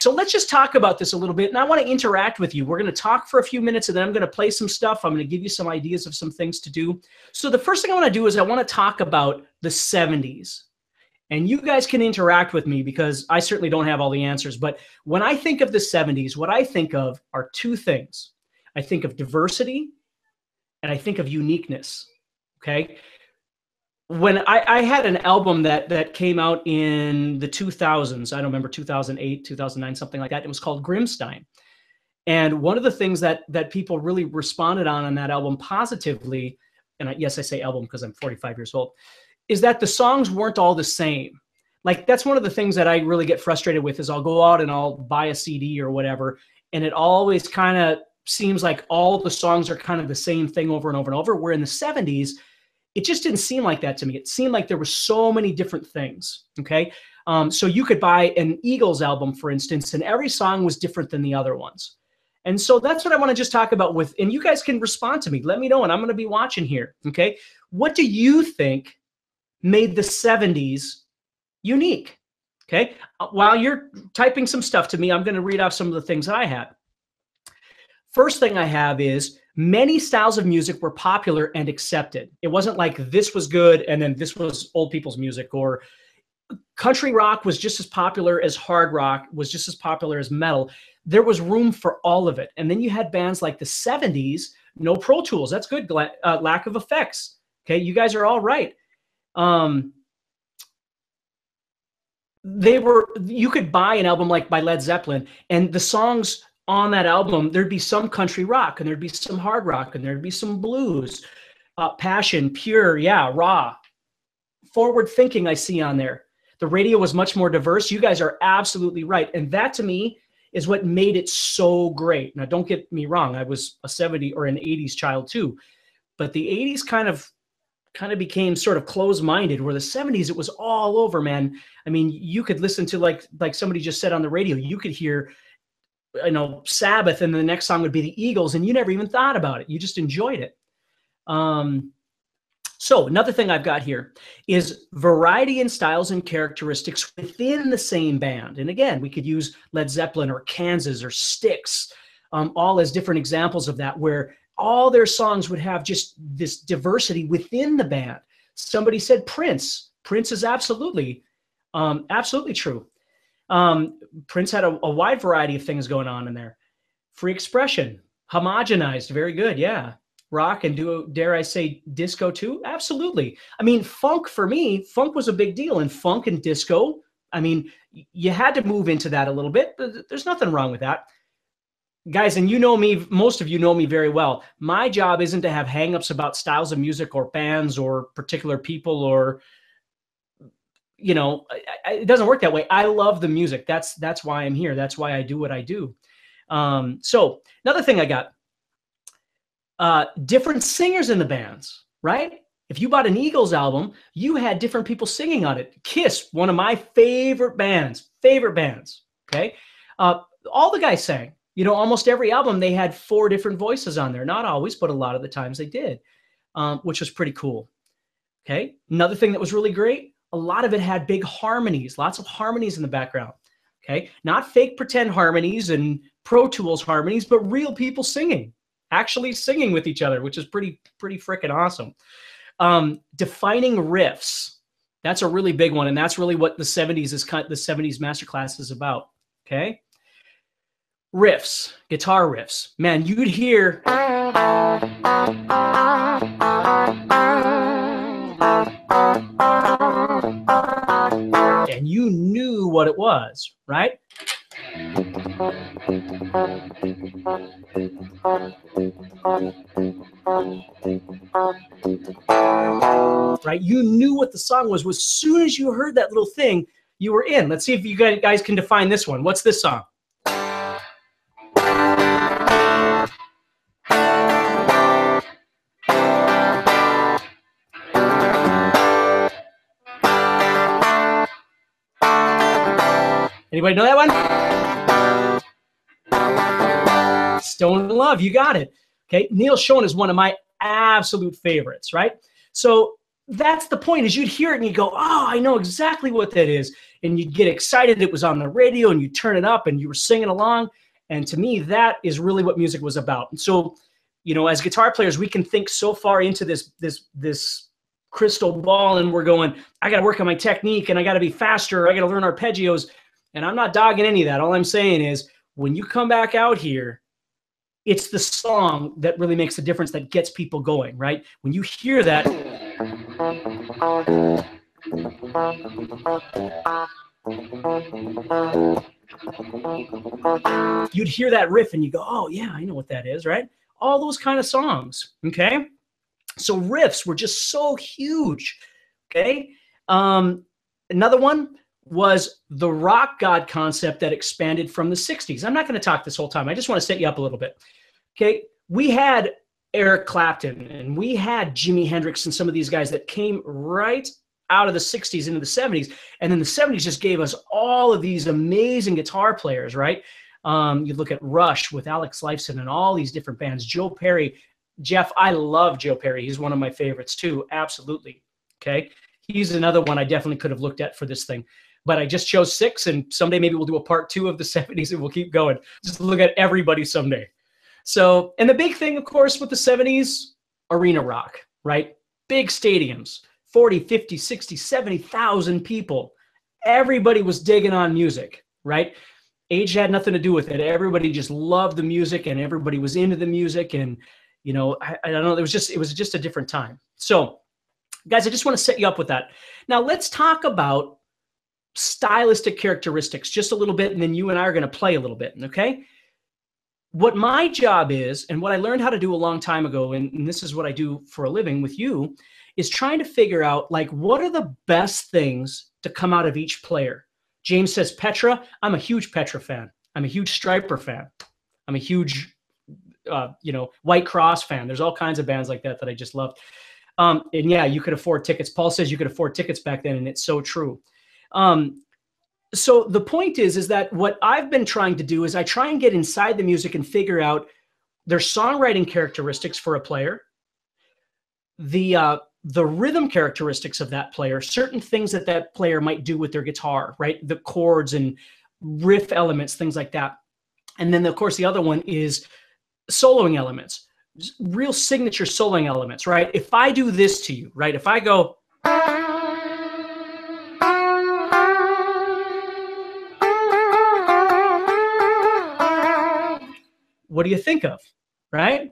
So let's just talk about this a little bit, and I want to interact with you. We're going to talk for a few minutes, and then I'm going to play some stuff. I'm going to give you some ideas of some things to do. So the first thing I want to do is I want to talk about the 70s. And you guys can interact with me because I certainly don't have all the answers. But when I think of the 70s, what I think of are two things. I think of diversity, and I think of uniqueness, okay? When I had an album that came out in the 2000s, I don't remember, 2008, 2009, something like that. It was called Grimstein. And one of the things that people really responded on that album positively, and yes, I say album because I'm 45 years old, is that the songs weren't all the same. Like, that's one of the things that I really get frustrated with is I'll go out and I'll buy a CD or whatever, and it always kind of seems like all the songs are kind of the same thing over and over and over, where in the 70s, it just didn't seem like that to me. It seemed like there were so many different things, okay? So you could buy an Eagles album, for instance, and every song was different than the other ones. And so that's what I want to just talk about with, and you guys can respond to me. Let me know, and I'm going to be watching here, okay? What do you think made the 70s unique, okay? While you're typing some stuff to me, I'm going to read off some of the things that I had. First thing I have is many styles of music were popular and accepted. It wasn't like this was good and then this was old people's music, or country rock was just as popular as hard rock, was just as popular as metal. There was room for all of it. And then you had bands like the 70s, no Pro Tools. That's good. Lack of effects. Okay, you guys are all right. You could buy an album like by Led Zeppelin, and the songs on that album, there'd be some country rock, and there'd be some hard rock, and there'd be some blues, passion, pure, yeah, raw, forward thinking I see on there. The radio was much more diverse. You guys are absolutely right. And that to me is what made it so great. Now, don't get me wrong. I was a 70s or an 80s child too, but the 80s kind of became sort of closed-minded, where the 70s, it was all over, man. I mean, you could listen to, like somebody just said on the radio, you could hear, you know, Sabbath, and the next song would be the Eagles, and you never even thought about it. You just enjoyed it. So another thing I've got here is variety in styles and characteristics within the same band. And again, we could use Led Zeppelin or Kansas or Styx, all as different examples of that, where all their songs would have just this diversity within the band. Somebody said Prince. Prince is absolutely true. Prince had a wide variety of things going on in there. Free expression, homogenized, very good, yeah. Rock and dare I say disco too? Absolutely. I mean, funk, for me, funk was a big deal. And funk and disco, I mean, you had to move into that a little bit, but there's nothing wrong with that. Guys, and you know me, most of you know me very well. My job isn't to have hangups about styles of music or bands or particular people, or, you know, it doesn't work that way. I love the music. That's why I'm here. That's why I do what I do. So another thing I got, different singers in the bands, right? If you bought an Eagles album, you had different people singing on it. Kiss, one of my favorite bands, okay? All the guys sang. You know, almost every album, they had 4 different voices on there. Not always, but a lot of the times they did, which was pretty cool. Okay. Another thing that was really great, a lot of it had big harmonies, lots of harmonies in the background. Okay. Not fake pretend harmonies and Pro Tools harmonies, but real people singing, actually singing with each other, which is pretty freaking awesome. Defining riffs. That's a really big one. And that's really what the 70s the 70s masterclass is about. Okay. Riffs, guitar riffs. Man, you'd hear. And you knew what it was, right? Right? You knew what the song was. As soon as you heard that little thing, you were in. Let's see if you guys can define this one. What's this song? Anybody know that one? Stone in Love, you got it. Okay, Neil Schon is one of my absolute favorites, right? So that's the point, is you'd hear it and you go, oh, I know exactly what that is. And you'd get excited. It was on the radio and you turn it up and you were singing along. And to me, that is really what music was about. And so, you know, as guitar players, we can think so far into this crystal ball, and we're going, I got to work on my technique, and I got to be faster. I got to learn arpeggios. And I'm not dogging any of that. All I'm saying is, when you come back out here, it's the song that really makes the difference, that gets people going, right? When you hear that, you'd hear that riff and you go, oh yeah, I know what that is, right? All those kind of songs, okay? So riffs were just so huge, okay? Another one was the rock god concept that expanded from the 60s. I'm not going to talk this whole time. I just want to set you up a little bit, okay? We had Eric Clapton and we had Jimi Hendrix and some of these guys that came right out of the 60s into the 70s. And then the 70s just gave us all of these amazing guitar players, right? You look at Rush with Alex Lifeson and all these different bands. Joe Perry. Jeff, I love Joe Perry. He's one of my favorites too. Absolutely. Okay. He's another one I definitely could have looked at for this thing. But I just chose 6, and someday maybe we'll do a part 2 of the 70s and we'll keep going. Just look at everybody someday. So, and the big thing, of course, with the 70s, arena rock, right? Big stadiums, 40, 50, 60, 70,000 people. Everybody was digging on music, right? Age had nothing to do with it. Everybody just loved the music and everybody was into the music. And, you know, I don't know, it was just a different time. So, guys, I just want to set you up with that. Now, let's talk about stylistic characteristics just a little bit, and then you and I are going to play a little bit, okay? What my job is, and what I learned how to do a long time ago, and this is what I do for a living with you, is trying to figure out, like, what are the best things to come out of each player? James says Petra. I'm a huge Petra fan. I'm a huge Stryper fan. I'm a huge, White Cross fan. There's all kinds of bands like that that I just love. And yeah, you could afford tickets. Paul says you could afford tickets back then, and it's so true. So the point is that what I've been trying to do is I try and get inside the music and figure out their songwriting characteristics for a player, the rhythm characteristics of that player, certain things that that player might do with their guitar, right? The chords and riff elements, things like that. And then, of course, the other one is soloing elements, real signature soloing elements, right? If I do this to you, right? If I go... what do you think of, right?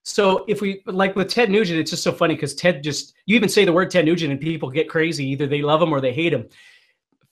So if we, like with Ted Nugent, it's just so funny because Ted just, you even say the word Ted Nugent and people get crazy. Either they love him or they hate him.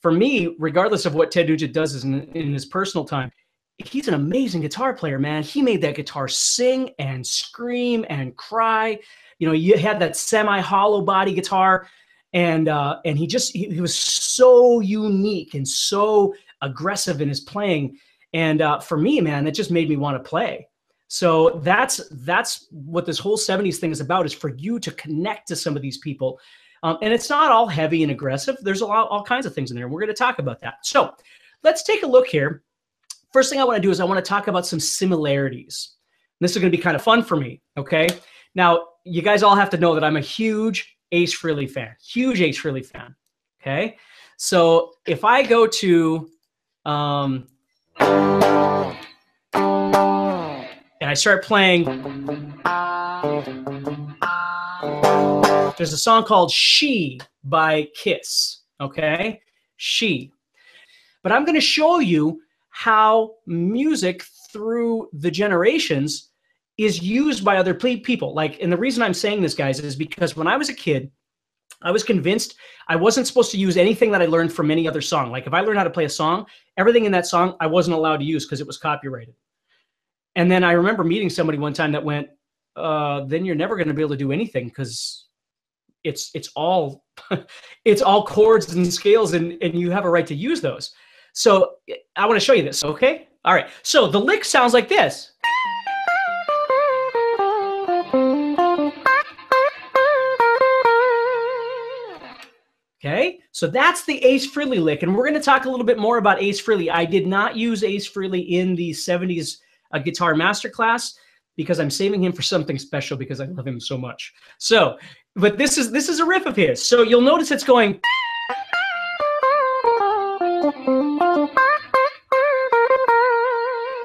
For me, regardless of what Ted Nugent does in his personal time, he's an amazing guitar player, man. He made that guitar sing and scream and cry. You know, you had that semi-hollow body guitar, and he was so unique and so aggressive in his playing. And for me, man, that just made me want to play. So that's what this whole 70s thing is about, is for you to connect to some of these people. And it's not all heavy and aggressive. There's all kinds of things in there. We're going to talk about that. So let's take a look here. First thing I want to do is I want to talk about some similarities. This is going to be kind of fun for me, okay? Now, you guys all have to know that I'm a huge Ace Frehley fan, okay? So if I go to... and I start playing, there's a song called She by Kiss, okay? She. But I'm going to show you how music through the generations is used by other people. Like, and the reason I'm saying this, guys, is because when I was a kid, I was convinced I wasn't supposed to use anything that I learned from any other song. Like if I learned how to play a song, everything in that song I wasn't allowed to use because it was copyrighted. And then I remember meeting somebody one time that went, then you're never going to be able to do anything because it's all it's all chords and scales, and you have a right to use those. So I want to show you this, okay? All right. So the lick sounds like this. Okay, so that's the Ace Frehley lick, and we're going to talk a little bit more about Ace Frehley. I did not use Ace Frehley in the 70s guitar masterclass because I'm saving him for something special because I love him so much. So But this is a riff of his. So you'll notice it's going.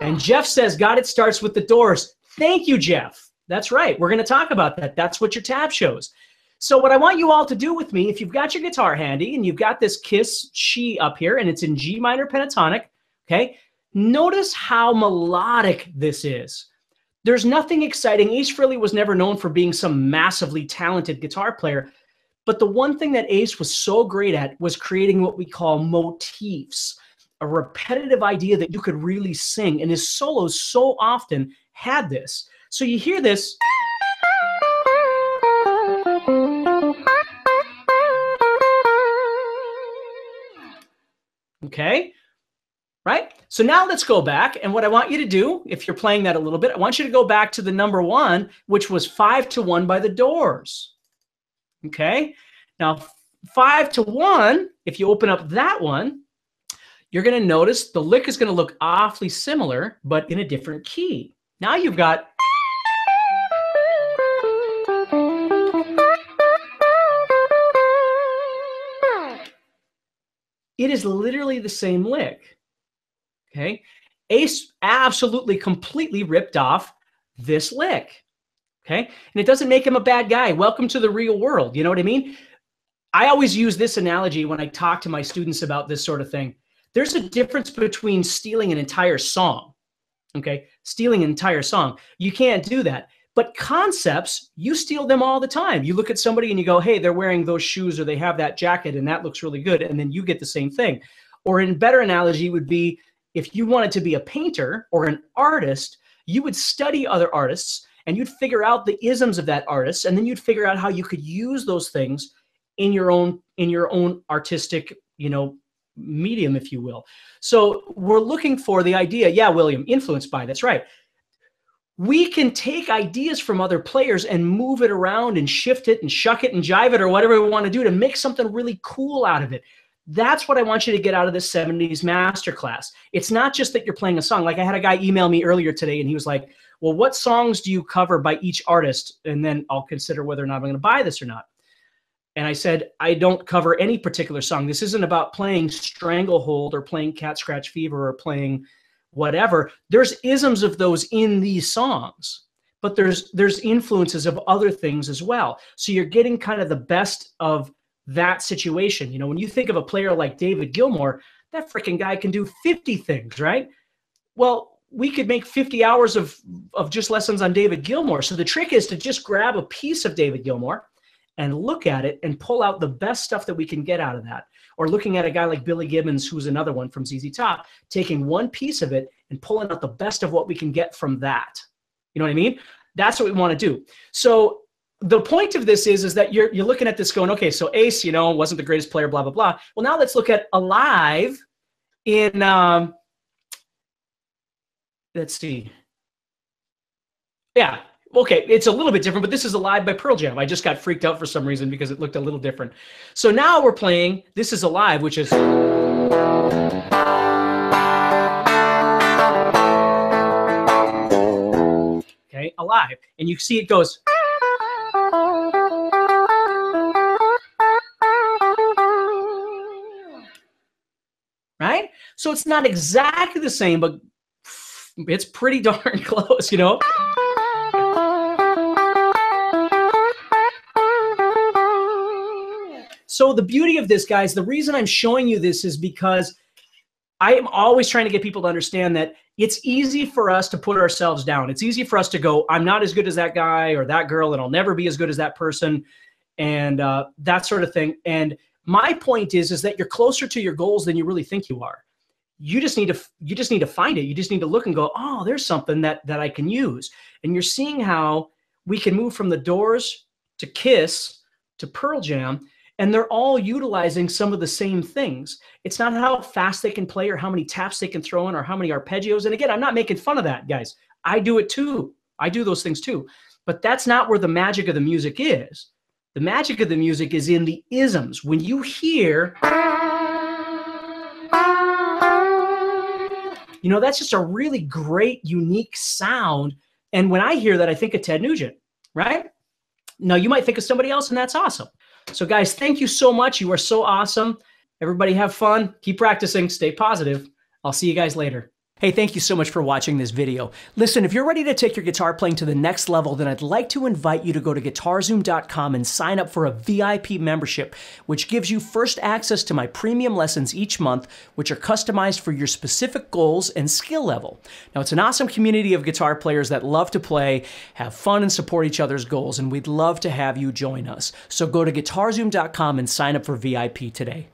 And Jeff says, God, it starts with the Doors. Thank you, Jeff. That's right. We're going to talk about that. That's what your tab shows. So what I want you all to do with me, if you've got your guitar handy and you've got this Kiss She up here and it's in G minor pentatonic, okay, notice how melodic this is. There's nothing exciting. Ace Frehley was never known for being some massively talented guitar player, but the one thing that Ace was so great at was creating what we call motifs, a repetitive idea that you could really sing, and his solos so often had this. So you hear this. Okay, right? So now let's go back, and what I want you to do, if you're playing that a little bit, I want you to go back to the number 1, which was 5 to 1 by the Doors. Okay, now 5 to 1, if you open up that one, you're going to notice the lick is going to look awfully similar, but in a different key. Now you've got. It is literally the same lick. Okay, Ace absolutely completely ripped off this lick. Okay, and it doesn't make him a bad guy. Welcome to the real world. You know what I mean? I always use this analogy when I talk to my students about this sort of thing. There's a difference between stealing an entire song. Okay, stealing an entire song. You can't do that. But concepts, you steal them all the time. You look at somebody and you go, hey, they're wearing those shoes or they have that jacket and that looks really good. And then you get the same thing. Or in better analogy would be if you wanted to be a painter or an artist, you would study other artists and you'd figure out the isms of that artist. And then you'd figure out how you could use those things in your own artistic, medium, if you will. So we're looking for the idea. Yeah, William, influenced by, that's right. We can take ideas from other players and move it around and shift it and shuck it and jive it or whatever we want to do to make something really cool out of it. That's what I want you to get out of this 70s masterclass. It's not just that you're playing a song. Like I had a guy email me earlier today and he was like, well, what songs do you cover by each artist? And then I'll consider whether or not I'm going to buy this or not. And I said, I don't cover any particular song. This isn't about playing Stranglehold or playing Cat Scratch Fever or playing whatever. There's isms of those in these songs, but there's influences of other things as well. So you're getting kind of the best of that situation. When you think of a player like David Gilmour, that freaking guy can do 50 things, right? Well, we could make 50 hours of just lessons on David Gilmour. So the trick is to just grab a piece of David Gilmour and look at it and pull out the best stuff that we can get out of that. Or looking at a guy like Billy Gibbons, who's another one from ZZ Top, taking one piece of it and pulling out the best of what we can get from that. You know what I mean? That's what we want to do. So the point of this is that you're looking at this going, okay, so Ace, wasn't the greatest player, blah, blah, blah. Well, now let's look at Alive in, let's see. Yeah. Okay, it's a little bit different, but this is Alive by Pearl Jam. I just got freaked out for some reason because it looked a little different. So now we're playing This Is Alive, which is... Okay, Alive. And you see it goes... Right? So it's not exactly the same, but it's pretty darn close, So the beauty of this, guys, the reason I'm showing you this is because I am always trying to get people to understand that it's easy for us to put ourselves down. It's easy for us to go, I'm not as good as that guy or that girl, and I'll never be as good as that person, and that sort of thing. And my point is that you're closer to your goals than you really think you are. You just need to find it. You just need to look and go, oh, there's something that I can use. And you're seeing how we can move from the Doors to Kiss to Pearl Jam, and they're all utilizing some of the same things. It's not how fast they can play or how many taps they can throw in or how many arpeggios. And again, I'm not making fun of that, guys. I do it too. I do those things too. But that's not where the magic of the music is. The magic of the music is in the isms. When you hear, that's just a really great, unique sound. And when I hear that, I think of Ted Nugent, right? Now, you might think of somebody else, and that's awesome. So guys, thank you so much. You are so awesome. Everybody have fun. Keep practicing. Stay positive. I'll see you guys later. Hey, thank you so much for watching this video. Listen, if you're ready to take your guitar playing to the next level, then I'd like to invite you to go to guitarzoom.com and sign up for a VIP membership, which gives you first access to my premium lessons each month, which are customized for your specific goals and skill level. Now, it's an awesome community of guitar players that love to play, have fun, and support each other's goals, and we'd love to have you join us. So go to guitarzoom.com and sign up for VIP today.